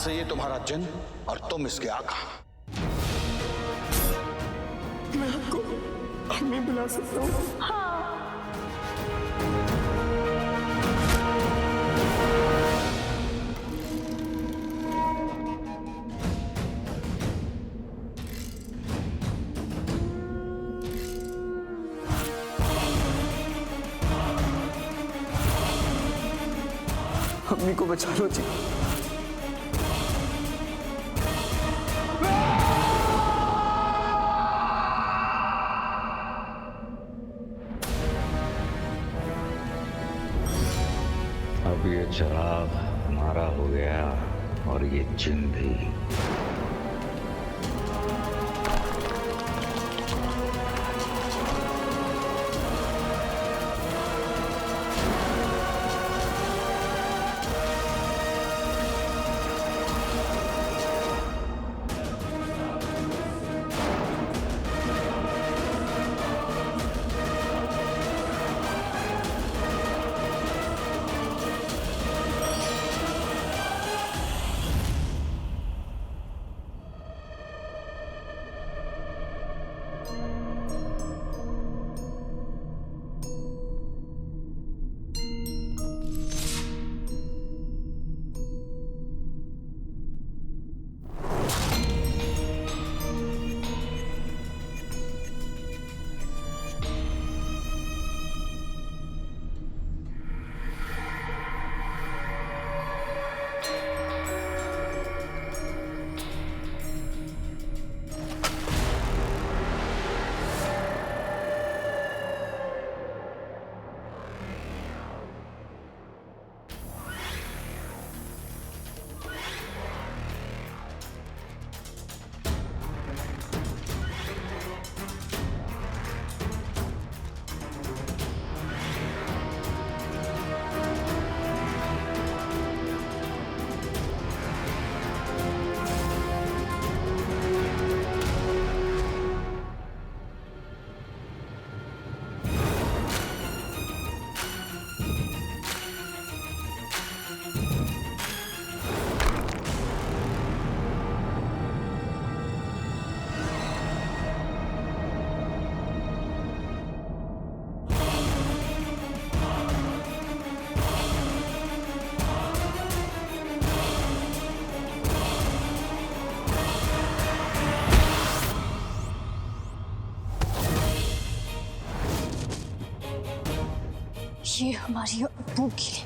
से ये तुम्हारा जिन और तुम इसके आका। मैं आपको अम्मी बुला सकता हूँ? हाँ। अम्मी को बचा लो जी। अब ये चिराग हमारा हो गया और ये जिन भी। ये हमारी अब्बू के लिए।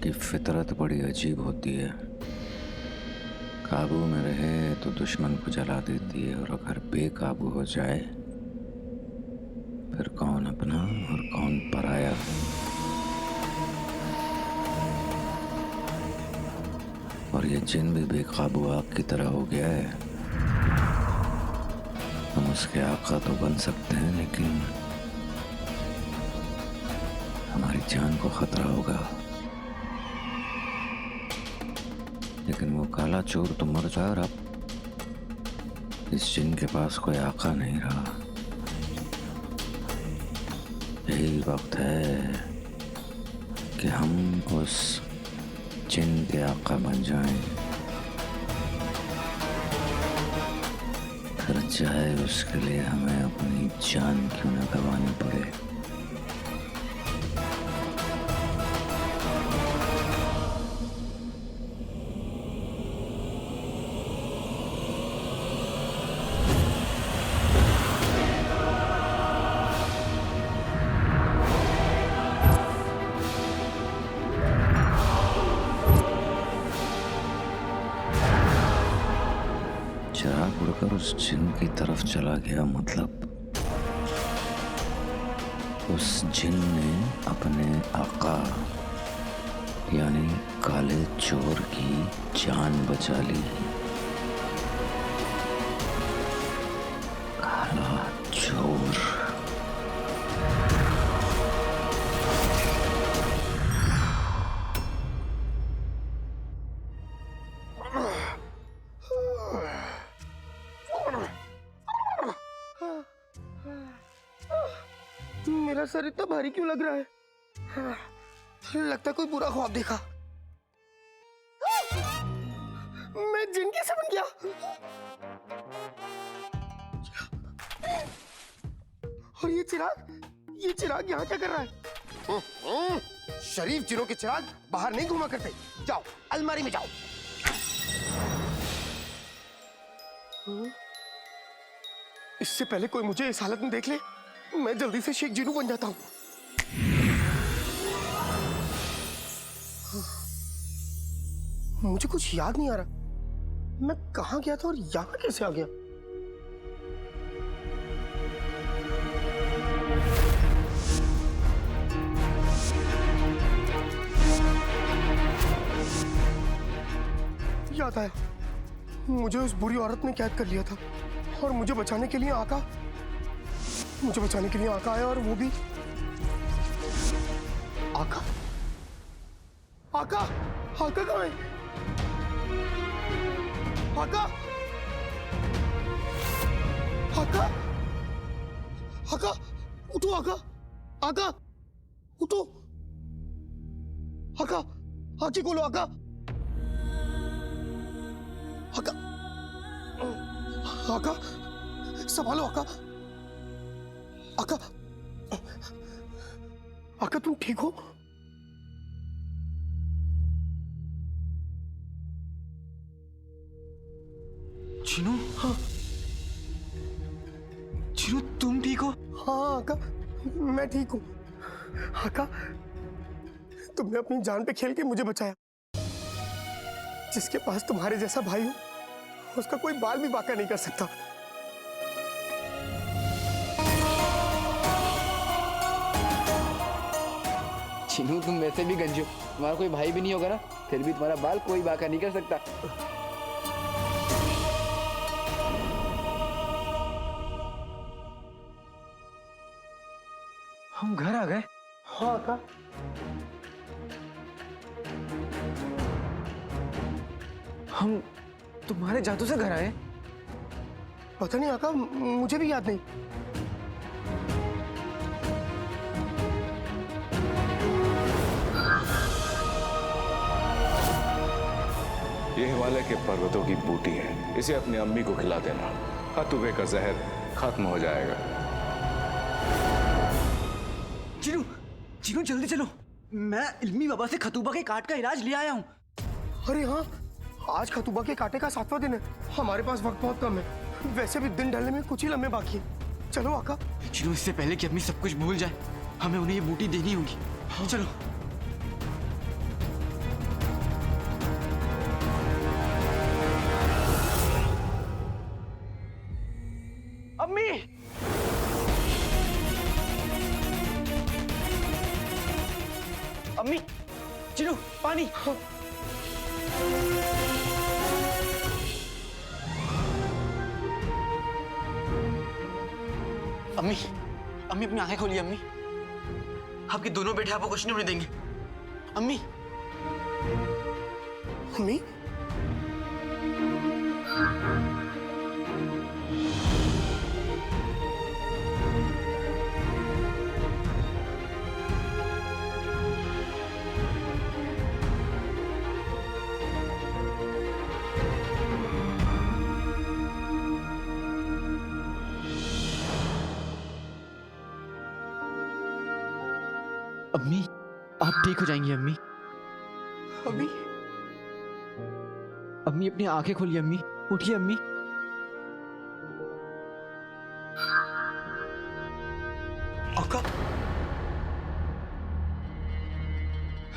की फितरत बड़ी अजीब होती है। काबू में रहे तो दुश्मन को जला देती है, और अगर बेकाबू हो जाए फिर कौन अपना और कौन पराया। और ये जिन भी बेकाबू आग की तरह हो गया है। हम उसके आका तो बन सकते हैं, लेकिन हमारी जान को खतरा होगा। लेकिन वो काला चोर तो मर जा, और अब इस जिन के पास कोई आका नहीं रहा। यही वक्त है कि हम उस जिन के आका बन जाएं, फिर चाहे उसके लिए हमें अपनी जान क्यों न गंवानी पड़े। चिराग उड़कर उस जिन की तरफ चला गया। मतलब उस जिन ने अपने आका यानी काले चोर की जान बचा ली। काला चोर। मेरा सर इतना भारी क्यों लग रहा है? लगता है कोई बुरा ख्वाब देखा। मैं जिन कैसे बन गया? और ये चिराग यहाँ क्या कर रहा है? शरीफ जिनों के चिराग बाहर नहीं घुमा करते। जाओ अलमारी में जाओ। इससे पहले कोई मुझे इस हालत में देख ले, मैं जल्दी से शेख जिनू बन जाता हूं। मुझे कुछ याद नहीं आ रहा, मैं कहां गया था और यहां कैसे आ गया? याद आया, मुझे उस बुरी औरत ने कैद कर लिया था और मुझे बचाने के लिए आका आया। और वो भी आका कहाँ है? आका उठो। आका उठो। आंखें खोलो। आका संभालो। आका तुम ठीक हो? चिनू? हाँ चिनू, तुम ठीक हो? हाँ आका, मैं ठीक हूँ। आका, तुमने अपनी जान पे खेल के मुझे बचाया। जिसके पास तुम्हारे जैसा भाई हो, उसका कोई बाल भी बांका नहीं कर सकता। चिनू, तुम वैसे भी गंजो, तुम्हारा कोई भाई भी नहीं होगा ना, फिर भी तुम्हारा बाल कोई बांका नहीं कर सकता। हम घर आ गए? हाँ आका। हम तुम्हारे जादू से घर आए? पता नहीं आका, मुझे भी याद नहीं। ये हिमालय के पर्वतों की बूटी है, इसे अपनी अम्मी को खिला देना। खतुबे का जहर खत्म हो जाएगा। चिनू, चिनू जल्दी चलो, मैं इल्मी बाबा से खतूबा के काट का इलाज ले आया हूँ। अरे हाँ, आज खतूबा के कांटे का 7वां दिन है। हमारे पास वक्त बहुत कम है, वैसे भी दिन ढलने में कुछ ही लम्हे बाकी है। चलो आका। चिनू, इससे पहले कि अम्मी सब कुछ भूल जाए, हमें उन्हें ये बूटी देनी होगी। चलो। चिरू पानी। अम्मी अम्मी अपनी आंखें खोलिए अम्मी। आपके दोनों बेटे आपको कुछ नहीं होने देंगे। अम्मी मम्मी अम्मी आप ठीक हो जाएंगी अम्मी। अम्मी अम्मी अपनी आंखें खोलिए अम्मी। उठिए अम्मी। आका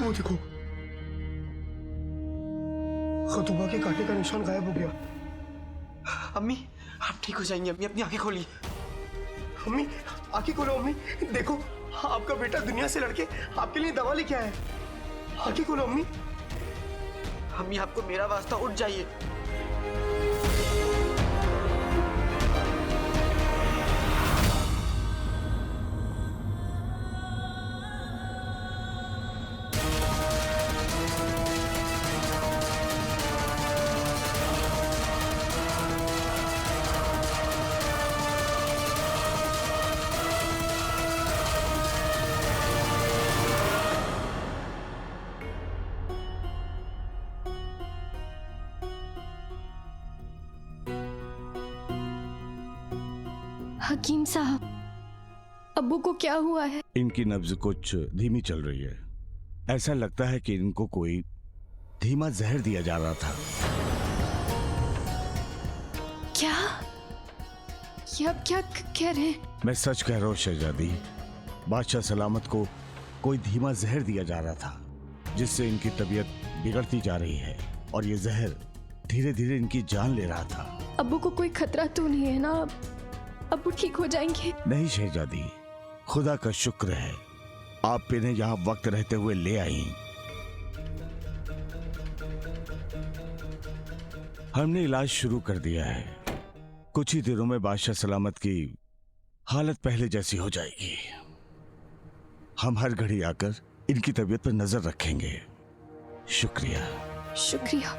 वो देखो खतूबा के कांटे का निशान गायब हो गया। अम्मी आप ठीक हो जाएंगी अम्मी। अपनी आंखें खोलिए। अम्मी आंखें खोलो अम्मी। देखो आपका बेटा दुनिया से लड़के आपके लिए दवा लेके आया है। आंखें खोलो अम्मी। अम्मी आपको मेरा वास्ता, उठ जाइए। हकीम साहब, अब्बू को क्या हुआ है? इनकी नब्ज कुछ धीमी चल रही है। ऐसा लगता है कि इनको कोई धीमा जहर दिया जा रहा था। क्या? ये आप क्या कह रहे हैं? मैं सच कह रहा हूँ शहजादी। बादशाह सलामत को कोई धीमा जहर दिया जा रहा था, जिससे इनकी तबीयत बिगड़ती जा रही है और ये जहर धीरे धीरे इनकी जान ले रहा था। अब्बू को कोई खतरा तो नहीं है ना? अब्बू ठीक हो जाएंगे? नहीं शहजादी, खुदा का शुक्र है आप इन्हें यहाँ वक्त रहते हुए ले आई। हमने इलाज शुरू कर दिया है। कुछ ही दिनों में बादशाह सलामत की हालत पहले जैसी हो जाएगी। हम हर घड़ी आकर इनकी तबीयत पर नजर रखेंगे। शुक्रिया। शुक्रिया।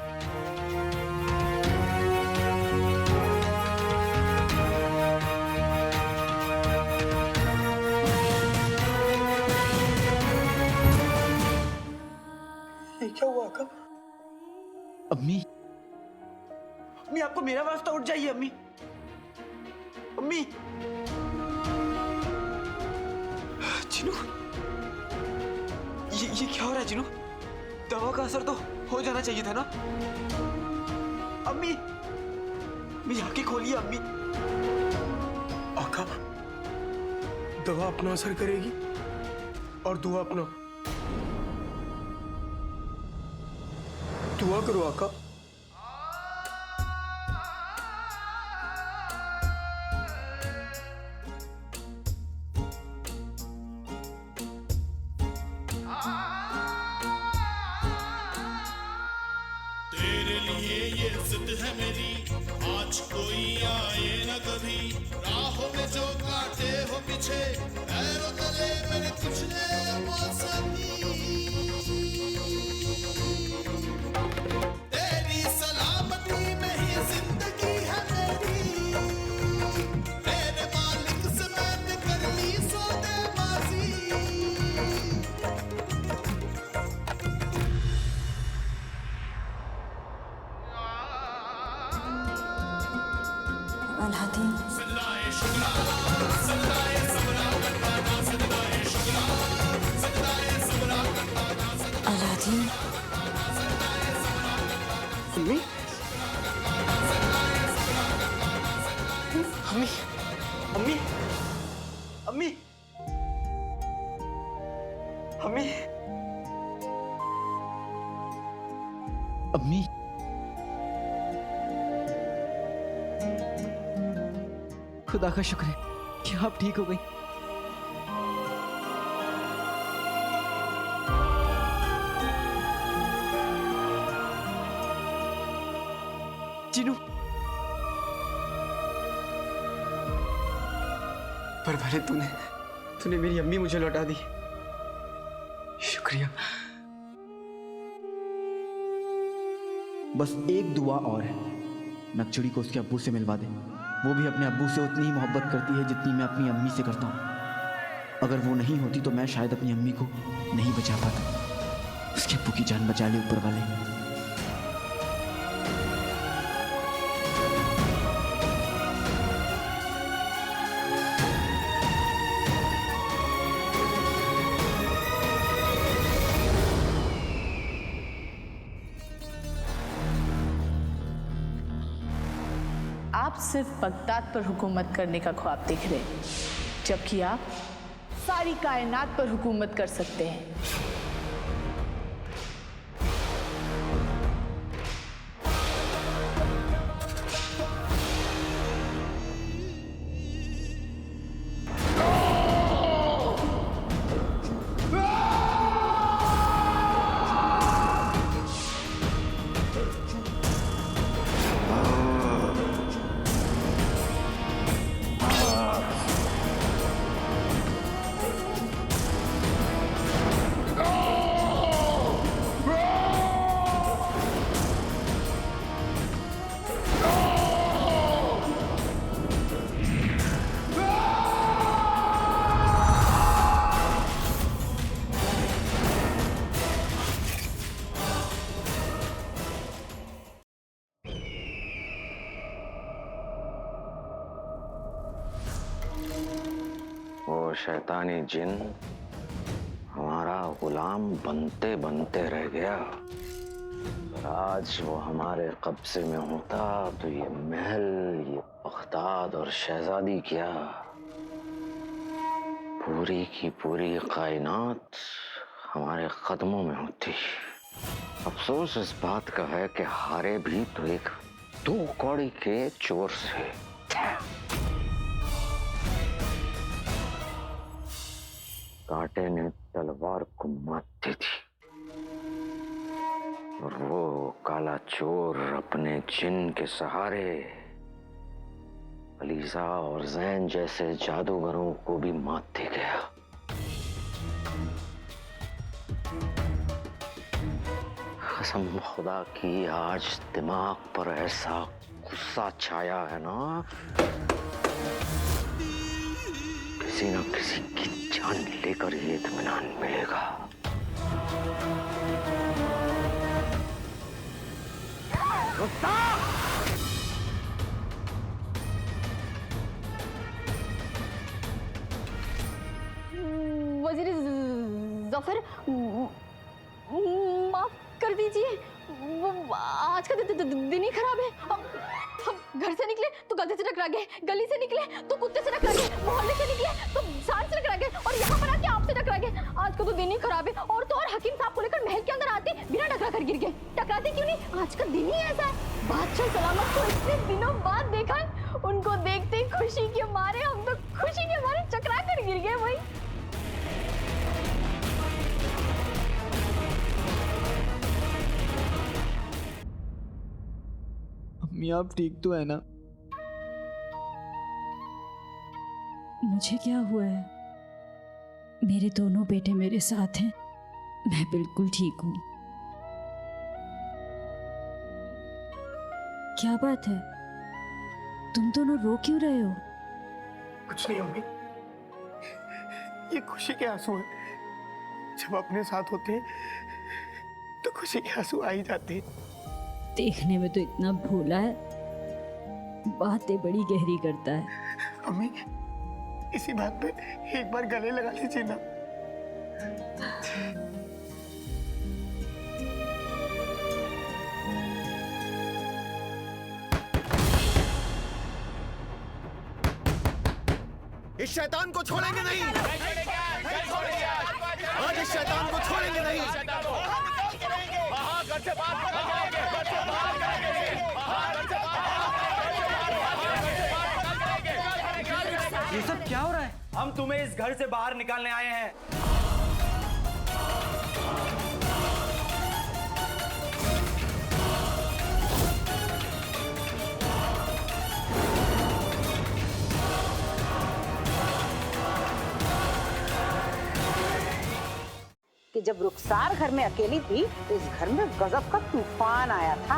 ये क्या हुआ आका? अम्मी अम्मी आपको मेरा वास्ता, उठ जाइए अम्मी। अम्मी चिनू, ये क्या हो रहा है चिनू? दवा का असर तो हो जाना चाहिए था ना। अम्मी अम्मी आंखें खोलिए अम्मी। आका दवा अपना असर करेगी और दुआ अपना। दुआ करो आका। तेरे लिए ये जिद है मेरी, आज कोई आए न कभी। राहों में जो काटे हो पीछे, पैरों तले मेरे पिछले मौसमी। तेरी सलामती में ही जिंदगी है मेरी। मेरे मालिक से मैंने कर ली सौदेबाजी। अलादीन, अम्मी अम्मी अम्मी अम्मी अम्मी अम्मी खुदा का शुक्र है कि आप ठीक हो गई। चिनू, पर भले तूने मेरी अम्मी मुझे लौटा दी। शुक्रिया। बस एक दुआ और है, नक्चड़ी को उसके अब्बू से मिलवा दे। वो भी अपने अब्बू से उतनी ही मोहब्बत करती है जितनी मैं अपनी अम्मी से करता हूँ। अगर वो नहीं होती तो मैं शायद अपनी अम्मी को नहीं बचा पाता। उसके अब्बू की जान बचा ली ऊपर वाले। आप सिर्फ बगदाद पर हुकूमत करने का ख्वाब देख रहे हैं, जबकि आप सारी कायनात पर हुकूमत कर सकते हैं। वो शैतानी जिन हमारा गुलाम बनते बनते रह गया। और आज वो हमारे कब्जे में होता तो ये महल, ये बगदाद और शहजादी क्या, पूरी की पूरी कायनात हमारे कदमों में होती। अफसोस इस बात का है कि हारे भी तो एक 2 कौड़ी के चोर से। कांटे ने तलवार को मात दी थी और वो काला चोर अपने जिन के सहारे अलीजा और जैन जैसे जादूगरों को भी मात दे गया। कसम खुदा की आज दिमाग पर ऐसा गुस्सा छाया है ना, किसी न किसी की जान लेकर ये इत्मीनान मिलेगा। वजीर जफर, माफ कर दीजिए, आज का दिन ही खराब है। हम घर से निकले तो गधे से टकरा गए, गली से निकले तो कुत्ते से टकरा गए, मोहल्ले से निकले तो सांड से टकरा गए और यहाँ पर आके आपसे टकरा गए। आज का तो दिन ही खराब है। और तो और हकीम साहब को लेकर महल के अंदर आते बिना टकरा कर गिर गए। टकराते क्यों नहीं, आज का दिन ही ऐसा है। बादशाह सलामत को इतने दिनों बाद देखा है, उनको देखते ही खुशी के मारे हम तो खुशी के मारे टकरा कर गिर गए। वही अम्मी आप ठीक तो है ना? मुझे क्या हुआ है? मेरे दोनों बेटे मेरे साथ हैं, मैं बिल्कुल ठीक हूँ। क्या बात है, तुम दोनों रो क्यों रहे हो? कुछ नहीं अम्मी, ये खुशी के आंसू हैं। जब अपने साथ होते हैं तो खुशी के आंसू आ ही जाते हैं। देखने में तो इतना भोला है, बातें बड़ी गहरी करता है। अम्मी इसी बात पे एक बार गले लगा लीजिए ना। इस शैतान को छोड़ेंगे नहीं, आज इस शैतान को छोड़ेंगे नहीं। ये सब क्या हो रहा है? हम तुम्हें इस घर से बाहर निकालने आए हैं। कि जब रुखसार घर में अकेली थी तो इस घर में गजब का तूफान आया था।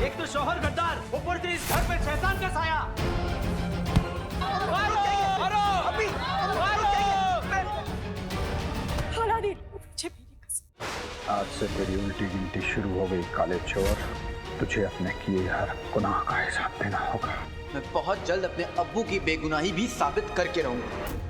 एक तो शौहर गद्दार, ऊपर से इस घर पे शैतान का साया। आज से तेरी उल्टी गिनती शुरू हो गई काले चोर। तुझे अपने किए हर गुनाह का हिसाब देना होगा। मैं बहुत जल्द अपने अब्बू की बेगुनाही भी साबित करके रहूंगा।